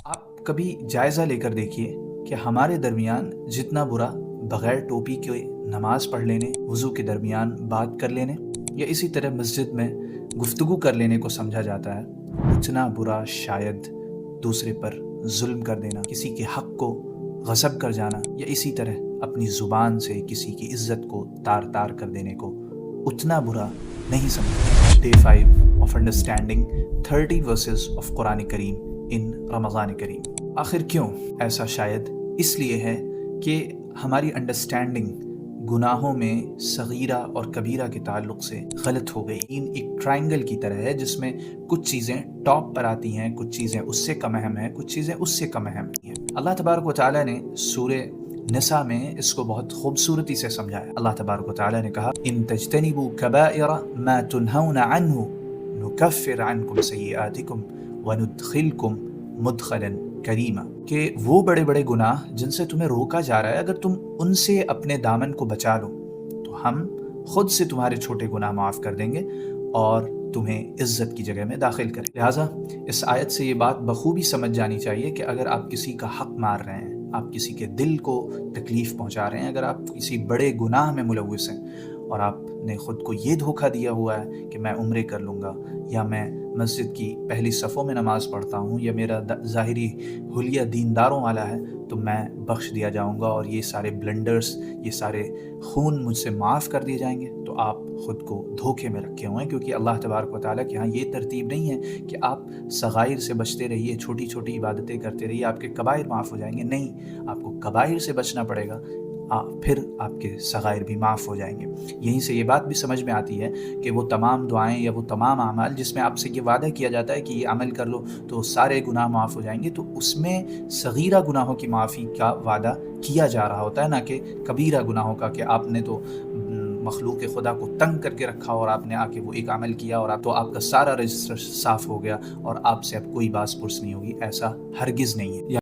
आप कभी जायज़ा लेकर देखिए कि हमारे दरमियान जितना बुरा बग़ैर टोपी के नमाज़ पढ़ लेने, वज़ू के दरमियान बात कर लेने या इसी तरह मस्जिद में गुफ्तगू कर लेने को समझा जाता है, उतना बुरा शायद दूसरे पर ज़ुल्म कर देना, किसी के हक़ को ग़स्ब कर जाना या इसी तरह अपनी ज़ुबान से किसी की इज़्ज़त को तार तार कर देने को उतना बुरा नहीं समझा। Day 5 of understanding 30 verses of Quran करीम इन रमज़ान करीम। आखिर क्यों ऐसा? शायद इसलिए है कि हमारी अंडरस्टैंडिंग गुनाहों में सगीरा और कबीरा के ताल्लुक़ से गलत हो गई। इन एक ट्रायंगल की तरह है जिसमें कुछ चीज़ें टॉप पर आती हैं, कुछ चीज़ें उससे कम अहम हैं, कुछ चीज़ें उससे कम अहम नहीं हैं। अल्लाह तबारक व तआला ने सूरे निसा में इसको बहुत खूबसूरती से समझाया। अल्लाह तबारक व तआला ने कहा, इन तज्तनिबू कबाइरा मा तुनहौना अन्हु नुकफ्फिर अन्कुम सय्यिआतिकुम व नुदखिलकुम मुदखलन करीमा, कि वो बड़े बड़े गुनाह जिनसे तुम्हें रोका जा रहा है, अगर तुम उनसे अपने दामन को बचा लो तो हम खुद से तुम्हारे छोटे गुनाह माफ़ कर देंगे और तुम्हें इज़्ज़त की जगह में दाखिल करें। लिहाजा इस आयत से ये बात बखूबी समझ जानी चाहिए कि अगर आप किसी का हक़ मार रहे हैं, आप किसी के दिल को तकलीफ़ पहुँचा रहे हैं, अगर आप किसी बड़े गुनाह में मुलव्विस हैं और आपने ख़ुद को ये धोखा दिया हुआ है कि मैं उम्रे कर लूँगा या मैं मस्जिद की पहली सफ़ों में नमाज़ पढ़ता हूँ या मेरा ज़ाहिरी हुलिया दीनदारों वाला है तो मैं बख्श दिया जाऊँगा और ये सारे ब्लंडर्स, ये सारे खून मुझसे माफ़ कर दिए जाएंगे, तो आप ख़ुद को धोखे में रखे हुए हैं। क्योंकि अल्लाह तबारक व तआला के यहाँ ये तरतीब नहीं है कि आप सगाइर से बचते रहिए, छोटी छोटी इबादतें करते रहिए, आपके कबाइर माफ़ हो जाएंगे। नहीं, आपको कबाइर से बचना पड़ेगा, फिर आपके सगाइर भी माफ़ हो जाएंगे। यहीं से ये बात भी समझ में आती है कि वो तमाम दुआएं या वो तमाम अमाल जिसमें आपसे ये वादा किया जाता है कि ये अमल कर लो तो सारे गुनाह माफ़ हो जाएंगे, तो उसमें सगीरा गुनाहों की माफ़ी का वादा किया जा रहा होता है, ना कि कबीरा गुनाहों का, कि आपने तो मखलूक खुदा को तंग करके रखा और आपने आके वो एक अमल किया और आप तो आपका सारा रजिस्टर साफ़ हो गया और आपसे अब कोई बास पुर्स नहीं होगी। ऐसा हरगिज़ नहीं है।